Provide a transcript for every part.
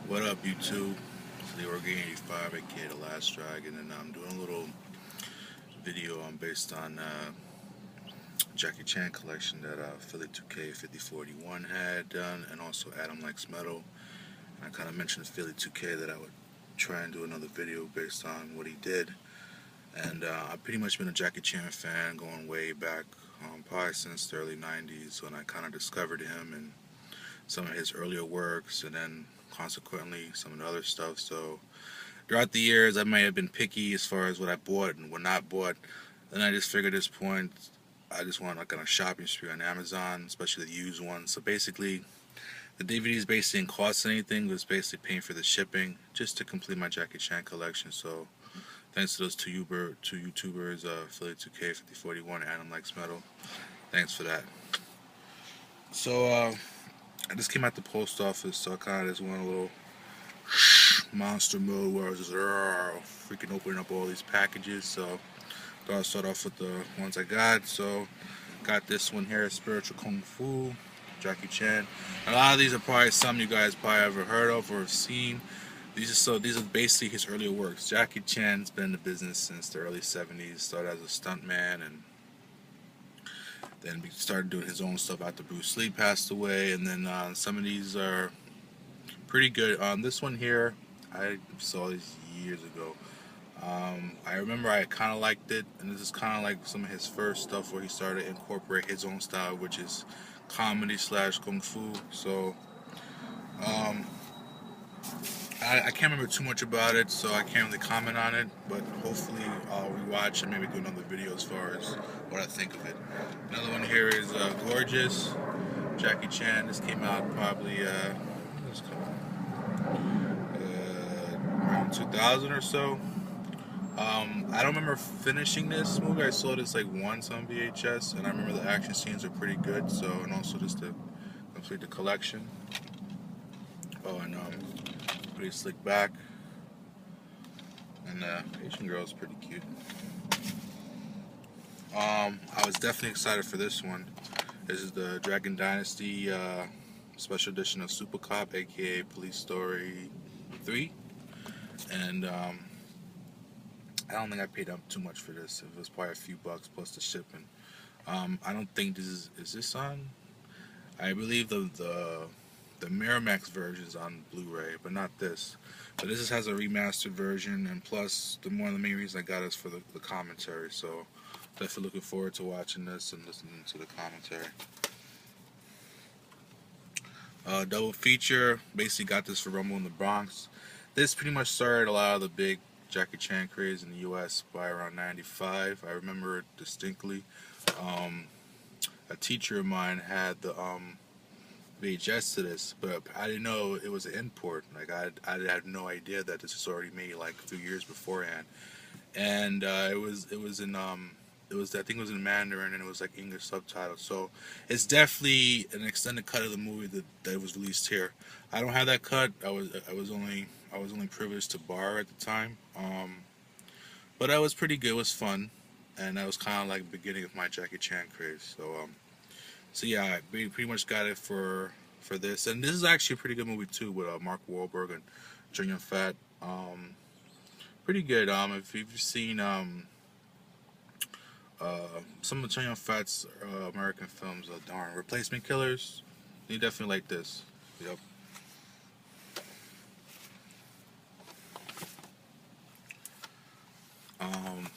What up, YouTube? It's the Organ 85, aka The Last Dragon, and I'm doing a little video based on Jackie Chan collection that Philly 2K 5041 had done, and also Adam Likes Metal. And I kind of mentioned to Philly 2K that I would try and do another video based on what he did. And I've pretty much been a Jackie Chan fan going way back, probably since the early 90s when I kind of discovered him and some of his earlier works, and then consequently some of the other stuff. So throughout the years, I may have been picky as far as what I bought and what not bought. And I just figured at this point, I just want like on a shopping spree on Amazon, especially the used ones. So basically, the DVDs basically didn't cost anything. It was basically paying for the shipping just to complete my Jackie Chan collection. So thanks to those two YouTubers, Philly 2K 5041 and Adam Likes Metal. Thanks for that. So I just came out the post office, so I kind of just went a little monster mode where I was just freaking opening up all these packages. So thought I'd start off with the ones I got. So got this one here, Spiritual Kung Fu, Jackie Chan. A lot of these are probably some you guys probably ever heard of or have seen. These are basically his earlier works. Jackie Chan's been in the business since the early 70s. Started as a stuntman and then he started doing his own stuff after Bruce Lee passed away. And then some of these are pretty good. This one here, I saw this years ago. I remember I kind of liked it, and this is kind of like some of his first stuff where he started to incorporate his own style, which is comedy slash kung fu. So um, I can't remember too much about it, so I can't really comment on it. But hopefully I'll rewatch and maybe do another video as far as what I think of it. Another one here is Gorgeous, Jackie Chan. This came out probably around 2000 or so. I don't remember finishing this movie. I saw this like once on VHS, and I remember the action scenes are pretty good. So, and also just to complete the collection. Oh, and pretty slick back, and Asian girl is pretty cute. I was definitely excited for this one. This is the Dragon Dynasty special edition of Super Cop, aka Police Story 3, and I don't think I paid up too much for this. It was probably a few bucks plus the shipping. I don't think this is this on? I believe the Miramax version is on Blu-ray, but not this. But this has a remastered version, and plus one of the main reasons I got is for the commentary. So definitely looking forward to watching this and listening to the commentary. Double feature. Basically got this for Rumble in the Bronx. This pretty much started a lot of the big Jackie Chan craze in the U.S. by around '95. I remember it distinctly. Um, a teacher of mine had the VHS to this, but I didn't know it was an import. Like I had no idea that this was already made like a few years beforehand. And it was in I think it was in Mandarin, and it was like English subtitles. So it's definitely an extended cut of the movie that was released here. I don't have that cut. I was only privileged to borrow at the time. But that was pretty good. It was fun, and that was kind of like the beginning of my Jackie Chan craze. So yeah, I pretty much got it for this, and this is actually a pretty good movie too with Mark Wahlberg and Chow Yun-fat. Pretty good. If you've seen some of Chow Yun-fat's American films, darn Replacement Killers, you definitely like this. Yep. Um,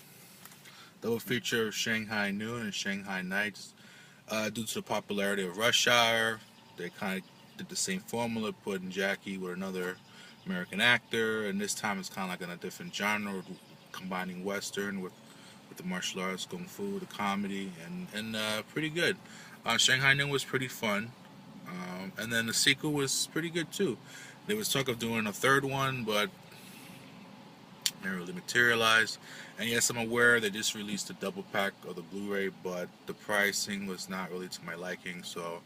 Double feature of Shanghai Noon and Shanghai Nights. Due to the popularity of Rush Hour, they kind of did the same formula, putting Jackie with another American actor, and this time it's kind of like in a different genre, combining Western with the martial arts, kung fu, the comedy, and pretty good. Shanghai Noon was pretty fun, and then the sequel was pretty good too. There was talk of doing a third one, but never really materialized. And yes, I'm aware they just released a double pack of the Blu-ray, but the pricing was not really to my liking. So,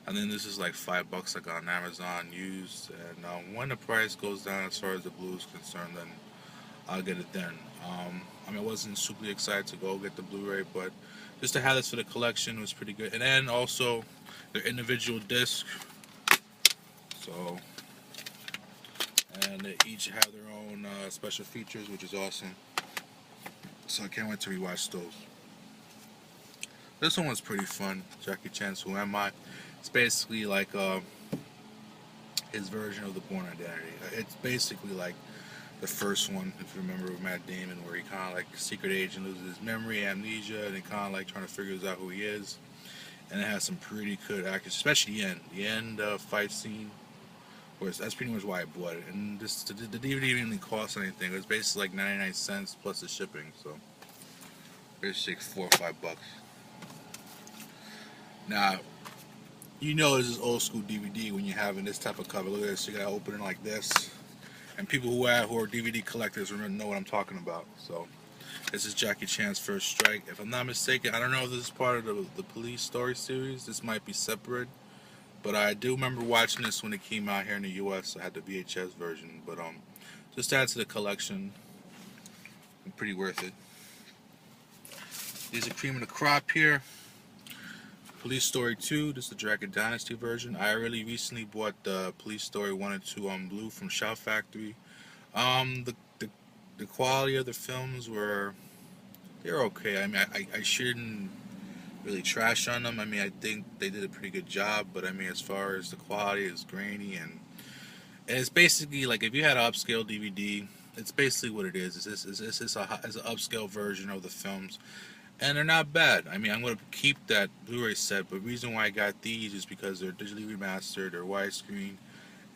and then this is like $5 I got on Amazon used. And when the price goes down as far as the Blu is concerned, then I'll get it then. I mean, I wasn't super excited to go get the Blu-ray, but just to have this for the collection was pretty good. And then also the individual disc. So and they each have their own special features, which is awesome. So I can't wait to rewatch those. This one was pretty fun. Jackie Chan's Who Am I? It's basically like his version of The Bourne Identity. It's basically like the first one, if you remember, with Matt Damon, where he kind of like secret agent loses his memory, amnesia, and he kind of like trying to figure out who he is. And it has some pretty good actors, especially the end. The end fight scene, where that's pretty much why I bought it. And this the DVD didn't even cost anything. It was basically like 99 cents plus the shipping. So basically $4 or $5. Now, you know this is old school DVD when you're having this type of cover. Look at this. You gotta open it like this. And people who are DVD collectors know what I'm talking about. So this is Jackie Chan's First Strike. If I'm not mistaken, I don't know if this is part of the Police Story series. This might be separate. But I do remember watching this when it came out here in the U.S. I had the VHS version. But just add to the collection. Pretty worth it. These are cream of the crop here. Police Story 2, this is the Dragon Dynasty version. I really recently bought the Police Story 1 and 2 on Blue from Shout Factory. The quality of the films they're okay. I mean, I shouldn't really trash on them. I mean, I think they did a pretty good job, but I mean, as far as the quality, it's grainy, and it's basically like if you had an upscale DVD, it's basically what it is. It's an upscale version of the films. And they're not bad. I mean, I'm going to keep that Blu-ray set, but the reason why I got these is because they're digitally remastered, they're widescreen,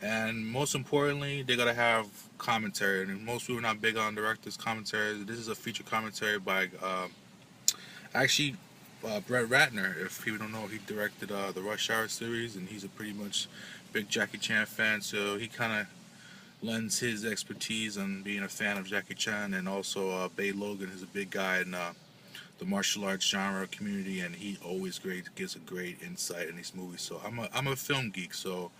and most importantly, they're going to have commentary. And most people are not big on director's commentary. This is a feature commentary by, Brett Ratner. If people don't know, he directed the Rush Hour series, and he's a pretty much big Jackie Chan fan, so he kind of lends his expertise on being a fan of Jackie Chan, and also Bay Logan is a big guy in the martial arts genre community, and he always gives a great insight in these movies. So I'm a film geek, so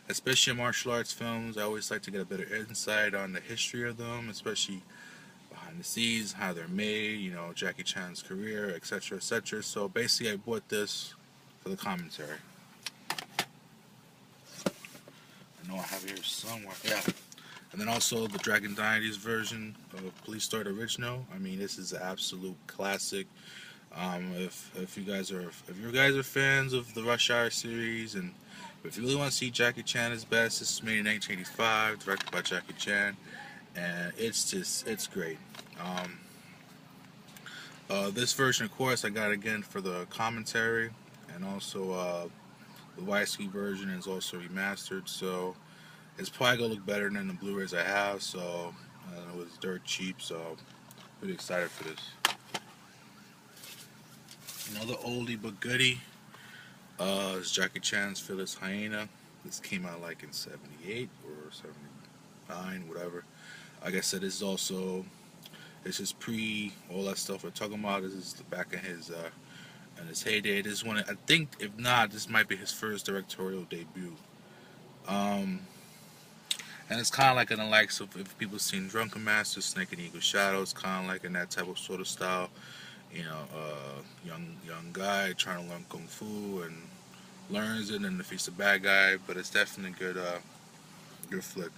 especially in martial arts films, I always like to get a better insight on the history of them, especially behind the scenes, how they're made, you know, Jackie Chan's career, etc., etc. So basically, I bought this for the commentary. I know I have it here somewhere. Yeah. And then also the Dragon Dynasty version of Police Story Original. I mean, this is an absolute classic. If you guys are fans of the Rush Hour series, and if you really want to see Jackie Chan at his best, this is made in 1985, directed by Jackie Chan, and it's great. This version, of course, I got again for the commentary, and also the widescreen version is also remastered, so it's probably gonna look better than the Blu-rays I have. So it was dirt cheap, so I'm pretty excited for this. Another oldie but goodie is Jackie Chan's Fearless Hyena. This came out like in '78 or '79, whatever. Like I said, this is pre all that stuff we're talking about. This is the back of his in his heyday. This one, I think, if not, this might be his first directorial debut. And it's kind of like in the likes of, if people seen Drunken Master, Snake and Eagle Shadows, kind of like in that type of sort of style. You know, young guy trying to learn kung fu and learns it and defeats the bad guy. But it's definitely good flick.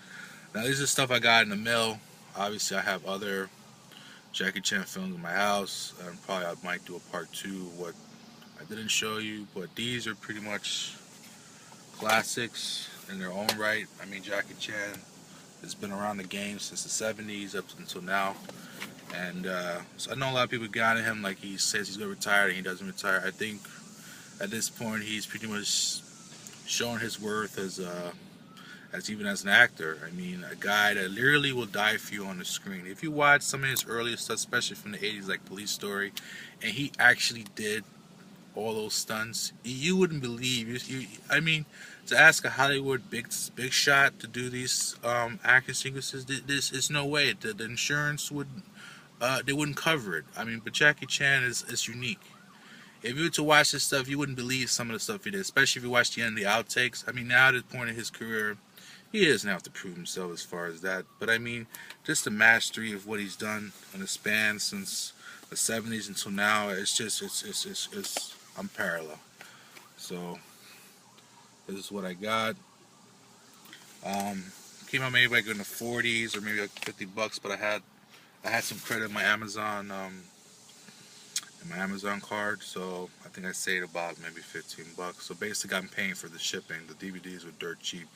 Now, this is stuff I got in the mail. Obviously, I have other Jackie Chan films in my house, and probably I might do a part 2 of what I didn't show you. But these are pretty much classics in their own right. I mean, Jackie Chan has been around the game since the 70s up until now, and so I know a lot of people got at him like he says he's gonna retire and he doesn't retire. I think at this point he's pretty much shown his worth as even as an actor. I mean, a guy that literally will die for you on the screen. If you watch some of his earliest stuff, especially from the 80s, like Police Story, and he actually did all those stunts, you wouldn't believe. I mean, to ask a Hollywood big shot to do these action sequences, this is no way. The insurance they wouldn't cover it. I mean, but Jackie Chan is unique. If you were to watch this stuff, you wouldn't believe some of the stuff he did, especially if you watch the end of the outtakes. I mean, now at this point in his career, he doesn't have to prove himself as far as that. But I mean, just the mastery of what he's done in the span since the 70s until now, it's unparalleled. So this is what I got. came out maybe like in the 40s or maybe like $50, but I had some credit in my Amazon card, so I think I saved about maybe $15. So basically, I'm paying for the shipping. The DVDs were dirt cheap,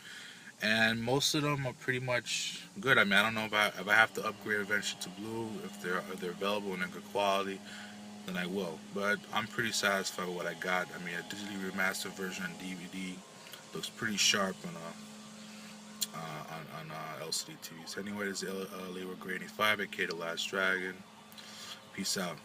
and most of them are pretty much good. I mean, I don't know if I have to upgrade eventually to Blue, if they're available and in good quality, then I will. But I'm pretty satisfied with what I got. I mean, a digitally remastered version on DVD looks pretty sharp on LCD TVs. Anyways, Leroy Grey 85, aka The Last Dragon. Peace out.